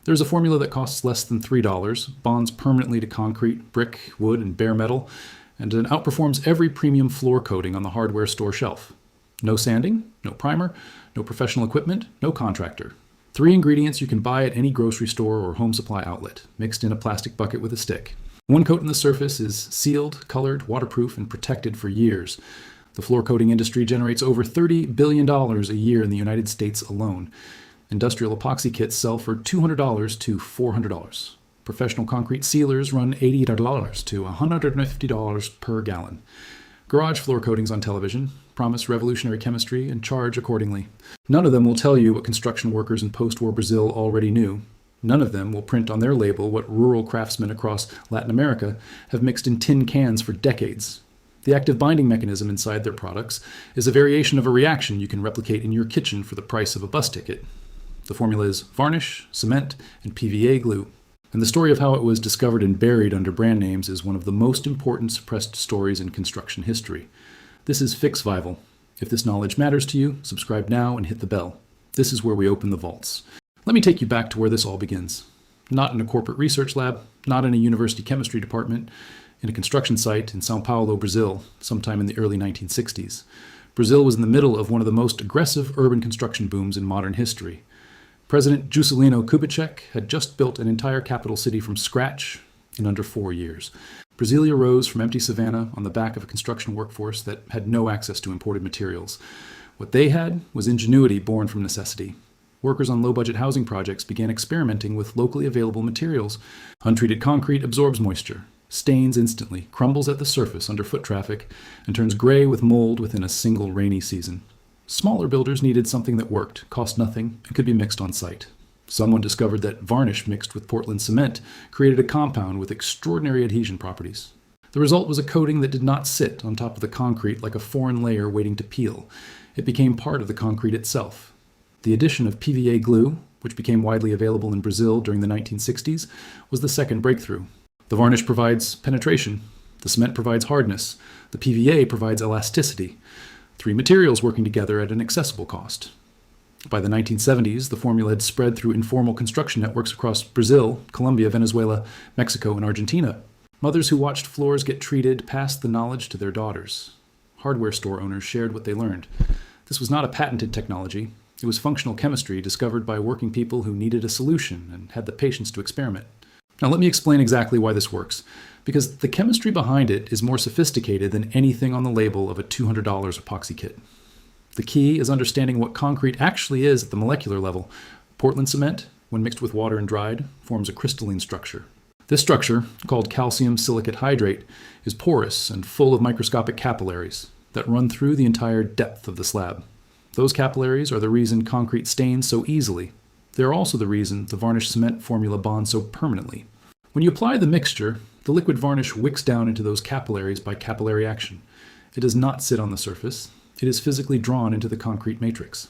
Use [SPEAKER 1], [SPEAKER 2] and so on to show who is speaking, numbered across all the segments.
[SPEAKER 1] There's a formula that costs less than $3, bonds permanently to concrete, brick, wood, and bare metal, and it outperforms every premium floor coating on the hardware store shelf. No sanding, no primer, no professional equipment, no contractor. 3 ingredients you can buy at any grocery store or home supply outlet, mixed in a plastic bucket with a stick. One coat on the surface is sealed, colored, waterproof, and protected for years. The floor coating industry generates over $30 billion a year in the United States alone. Industrial epoxy kits sell for $200 to $400. Professional concrete sealers run $80 to $150 per gallon. Garage floor coatings on television promise revolutionary chemistry and charge accordingly. None of them will tell you what construction workers in post-war Brazil already knew. None of them will print on their label what rural craftsmen across Latin America have mixed in tin cans for decades. The active binding mechanism inside their products is a variation of a reaction you can replicate in your kitchen for the price of a bus ticket. The formula is varnish, cement, and PVA glue. And the story of how it was discovered and buried under brand names is one of the most important suppressed stories in construction history. This is Fixvival. If this knowledge matters to you, subscribe now and hit the bell. This is where we open the vaults. Let me take you back to where this all begins. Not in a corporate research lab, not in a university chemistry department, in a construction site in Sao Paulo, Brazil, sometime in the early 1960s. Brazil was in the middle of one of the most aggressive urban construction booms in modern history. President Juscelino Kubitschek had just built an entire capital city from scratch in under 4 years. Brasilia rose from empty savanna on the back of a construction workforce that had no access to imported materials. What they had was ingenuity born from necessity. Workers on low-budget housing projects began experimenting with locally available materials. Untreated concrete absorbs moisture, stains instantly, crumbles at the surface under foot traffic, and turns gray with mold within a single rainy season. Smaller builders needed something that worked, cost nothing, and could be mixed on site. Someone discovered that varnish mixed with Portland cement created a compound with extraordinary adhesion properties. The result was a coating that did not sit on top of the concrete like a foreign layer waiting to peel. It became part of the concrete itself. The addition of PVA glue, which became widely available in Brazil during the 1960s, was the second breakthrough. The varnish provides penetration. The cement provides hardness. The PVA provides elasticity. 3 materials working together at an accessible cost. By the 1970s, the formula had spread through informal construction networks across Brazil, Colombia, Venezuela, Mexico, and Argentina. Mothers who watched floors get treated passed the knowledge to their daughters. Hardware store owners shared what they learned. This was not a patented technology. It was functional chemistry discovered by working people who needed a solution and had the patience to experiment. Now let me explain exactly why this works, because the chemistry behind it is more sophisticated than anything on the label of a $200 epoxy kit. The key is understanding what concrete actually is at the molecular level. Portland cement, when mixed with water and dried, forms a crystalline structure. This structure, called calcium silicate hydrate, is porous and full of microscopic capillaries that run through the entire depth of the slab. Those capillaries are the reason concrete stains so easily. They are also the reason the varnish cement formula bonds so permanently. When you apply the mixture, the liquid varnish wicks down into those capillaries by capillary action. It does not sit on the surface. It is physically drawn into the concrete matrix.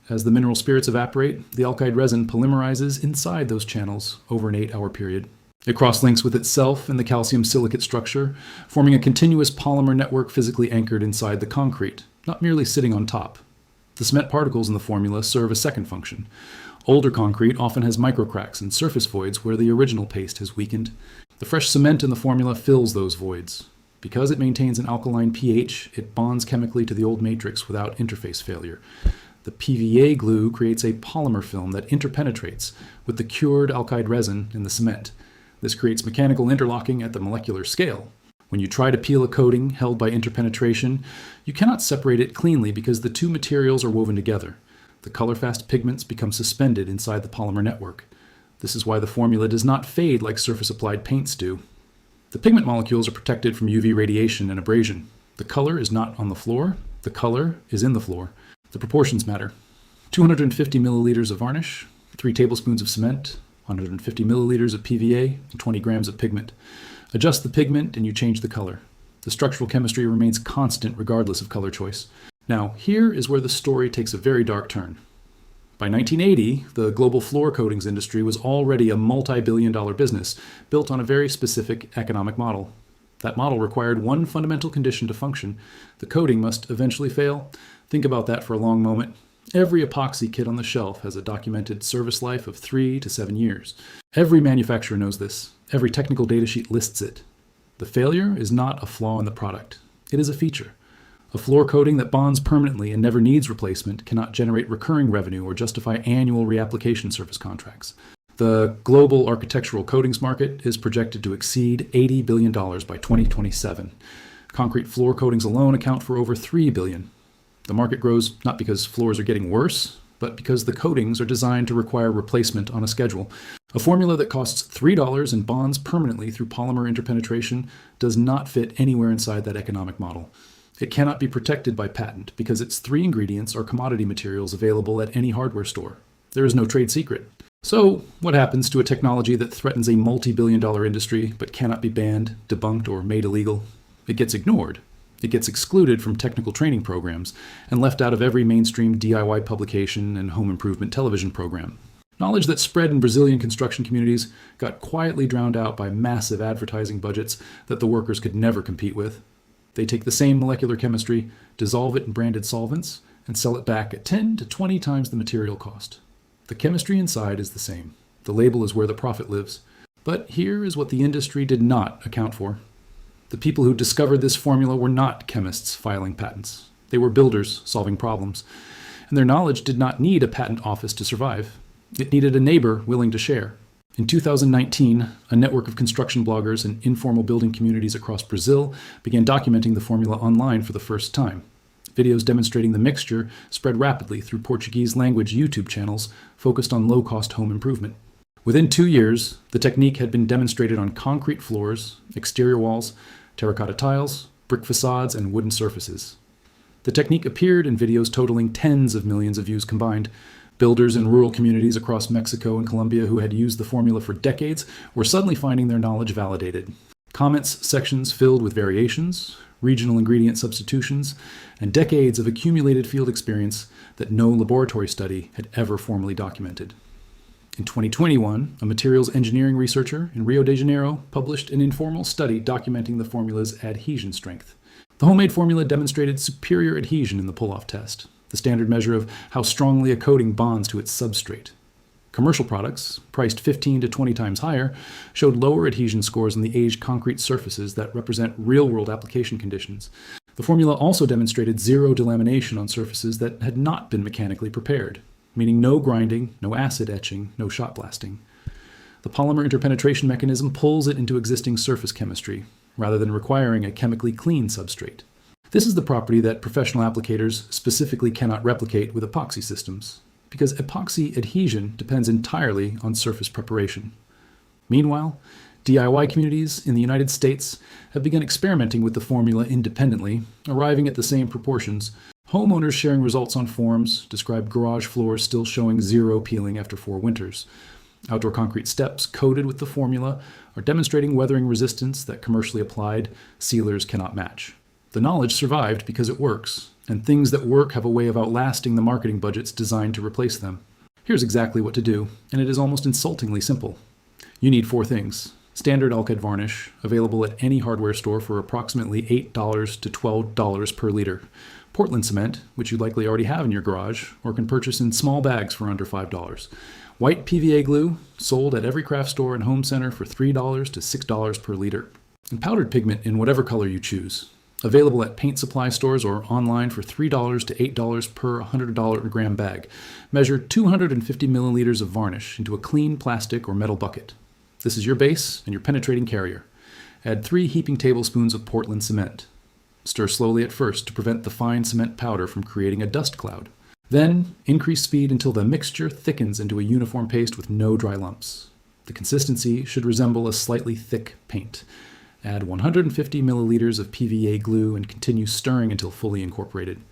[SPEAKER 1] As the mineral spirits evaporate, the alkyd resin polymerizes inside those channels over an 8-hour period. It cross-links with itself in the calcium silicate structure, forming a continuous polymer network physically anchored inside the concrete, not merely sitting on top. The cement particles in the formula serve a second function. Older concrete often has microcracks and surface voids where the original paste has weakened. The fresh cement in the formula fills those voids. Because it maintains an alkaline pH, it bonds chemically to the old matrix without interface failure. The PVA glue creates a polymer film that interpenetrates with the cured alkyd resin in the cement. This creates mechanical interlocking at the molecular scale. When you try to peel a coating held by interpenetration, you cannot separate it cleanly because the 2 materials are woven together. The color-fast pigments become suspended inside the polymer network. This is why the formula does not fade like surface-applied paints do. The pigment molecules are protected from UV radiation and abrasion. The color is not on the floor. The color is in the floor. The proportions matter. 250 milliliters of varnish, 3 tablespoons of cement, 150 milliliters of PVA, and 20 grams of pigment. Adjust the pigment and you change the color. The structural chemistry remains constant regardless of color choice. Now, here is where the story takes a very dark turn. By 1980, the global floor coatings industry was already a multi-billion-dollar business built on a very specific economic model. That model required one fundamental condition to function. The coating must eventually fail. Think about that for a long moment. Every epoxy kit on the shelf has a documented service life of 3 to 7 years. Every manufacturer knows this. Every technical data sheet lists it. The failure is not a flaw in the product. It is a feature. A floor coating that bonds permanently and never needs replacement cannot generate recurring revenue or justify annual reapplication service contracts. The global architectural coatings market is projected to exceed $80 billion by 2027. Concrete floor coatings alone account for over $3 billion. The market grows not because floors are getting worse, but because the coatings are designed to require replacement on a schedule. A formula that costs $3 and bonds permanently through polymer interpenetration does not fit anywhere inside that economic model. It cannot be protected by patent because its 3 ingredients are commodity materials available at any hardware store. There is no trade secret. So, what happens to a technology that threatens a multi-billion-dollar industry but cannot be banned, debunked, or made illegal? It gets ignored. It gets excluded from technical training programs and left out of every mainstream DIY publication and home improvement television program. Knowledge that spread in Brazilian construction communities got quietly drowned out by massive advertising budgets that the workers could never compete with. They take the same molecular chemistry, dissolve it in branded solvents, and sell it back at 10 to 20 times the material cost. The chemistry inside is the same. The label is where the profit lives. But here is what the industry did not account for. The people who discovered this formula were not chemists filing patents. They were builders solving problems. And their knowledge did not need a patent office to survive. It needed a neighbor willing to share. In 2019, a network of construction bloggers and informal building communities across Brazil began documenting the formula online for the first time. Videos demonstrating the mixture spread rapidly through Portuguese language YouTube channels focused on low-cost home improvement. Within 2 years, the technique had been demonstrated on concrete floors, exterior walls, terracotta tiles, brick facades, and wooden surfaces. The technique appeared in videos totaling tens of millions of views combined. Builders in rural communities across Mexico and Colombia who had used the formula for decades were suddenly finding their knowledge validated. Comments sections filled with variations, regional ingredient substitutions, and decades of accumulated field experience that no laboratory study had ever formally documented. In 2021, a materials engineering researcher in Rio de Janeiro published an informal study documenting the formula's adhesion strength. The homemade formula demonstrated superior adhesion in the pull-off test, the standard measure of how strongly a coating bonds to its substrate. Commercial products, priced 15 to 20 times higher, showed lower adhesion scores on the aged concrete surfaces that represent real-world application conditions. The formula also demonstrated zero delamination on surfaces that had not been mechanically prepared, meaning no grinding, no acid etching, no shot blasting. The polymer interpenetration mechanism pulls it into existing surface chemistry, rather than requiring a chemically clean substrate. This is the property that professional applicators specifically cannot replicate with epoxy systems, because epoxy adhesion depends entirely on surface preparation. Meanwhile, DIY communities in the United States have begun experimenting with the formula independently, arriving at the same proportions. Homeowners sharing results on forums describe garage floors still showing zero peeling after 4 winters. Outdoor concrete steps coated with the formula are demonstrating weathering resistance that commercially applied sealers cannot match. The knowledge survived because it works, and things that work have a way of outlasting the marketing budgets designed to replace them. Here's exactly what to do, and it is almost insultingly simple. You need 4 things. Standard alkyd varnish, available at any hardware store for approximately $8 to $12 per liter. Portland cement, which you likely already have in your garage, or can purchase in small bags for under $5. White PVA glue, sold at every craft store and home center for $3 to $6 per liter. And powdered pigment in whatever color you choose. Available at paint supply stores or online for $3 to $8 per $100 gram bag. Measure 250 milliliters of varnish into a clean plastic or metal bucket. This is your base and your penetrating carrier. Add 3 heaping tablespoons of Portland cement. Stir slowly at first to prevent the fine cement powder from creating a dust cloud. Then, increase speed until the mixture thickens into a uniform paste with no dry lumps. The consistency should resemble a slightly thick paint. Add 150 milliliters of PVA glue and continue stirring until fully incorporated.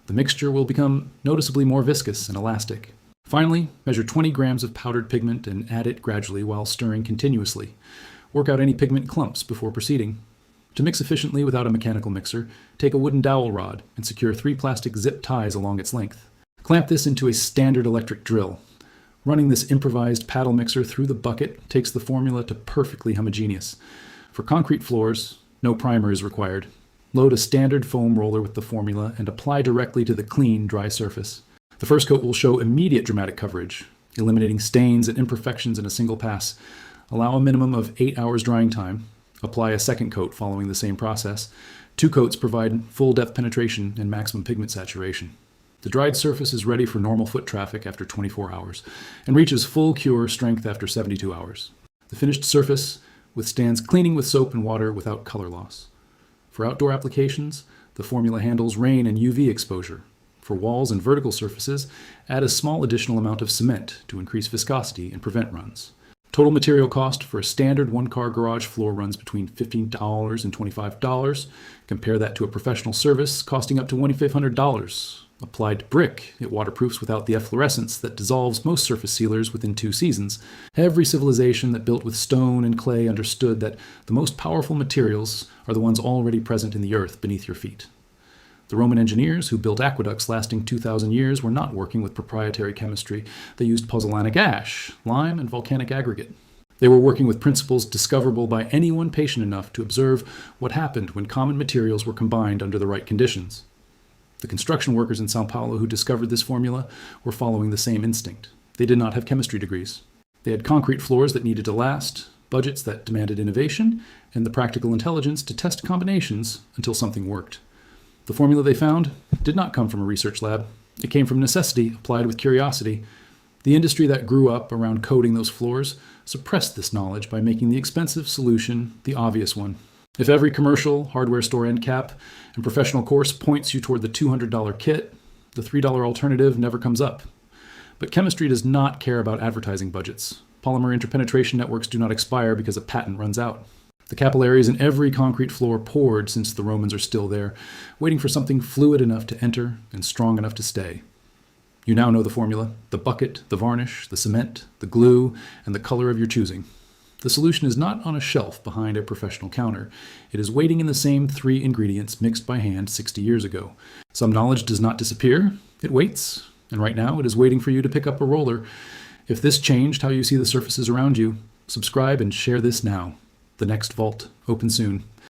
[SPEAKER 1] The mixture will become noticeably more viscous and elastic. Finally, measure 20 grams of powdered pigment and add it gradually while stirring continuously. Work out any pigment clumps before proceeding. To mix efficiently without a mechanical mixer, take a wooden dowel rod and secure 3 plastic zip ties along its length. Clamp this into a standard electric drill. Running this improvised paddle mixer through the bucket takes the formula to perfectly homogeneous. For concrete floors, no primer is required. Load a standard foam roller with the formula and apply directly to the clean, dry surface. The first coat will show immediate dramatic coverage, eliminating stains and imperfections in a single pass. Allow a minimum of 8 hours drying time. Apply a second coat following the same process. 2 coats provide full depth penetration and maximum pigment saturation. The dried surface is ready for normal foot traffic after 24 hours and reaches full cure strength after 72 hours. The finished surface withstands cleaning with soap and water without color loss. For outdoor applications, the formula handles rain and UV exposure. For walls and vertical surfaces, add a small additional amount of cement to increase viscosity and prevent runs. Total material cost for a standard one-car garage floor runs between $15 and $25. Compare that to a professional service costing up to $2,500. Applied to brick, it waterproofs without the efflorescence that dissolves most surface sealers within 2 seasons. Every civilization that built with stone and clay understood that the most powerful materials are the ones already present in the earth beneath your feet. The Roman engineers who built aqueducts lasting 2,000 years were not working with proprietary chemistry. They used pozzolanic ash, lime, and volcanic aggregate. They were working with principles discoverable by anyone patient enough to observe what happened when common materials were combined under the right conditions. The construction workers in Sao Paulo who discovered this formula were following the same instinct. They did not have chemistry degrees. They had concrete floors that needed to last, budgets that demanded innovation, and the practical intelligence to test combinations until something worked. The formula they found did not come from a research lab. It came from necessity applied with curiosity. The industry that grew up around coating those floors suppressed this knowledge by making the expensive solution the obvious one. If every commercial, hardware store end cap, and professional course points you toward the $200 kit, the $3 alternative never comes up. But chemistry does not care about advertising budgets. Polymer interpenetration networks do not expire because a patent runs out. The capillaries in every concrete floor poured since the Romans are still there, waiting for something fluid enough to enter and strong enough to stay. You now know the formula: the bucket, the varnish, the cement, the glue, and the color of your choosing. The solution is not on a shelf behind a professional counter. It is waiting in the same 3 ingredients mixed by hand 60 years ago. Some knowledge does not disappear. It waits. And right now it is waiting for you to pick up a roller. If this changed how you see the surfaces around you, subscribe and share this now. The next vault, open soon.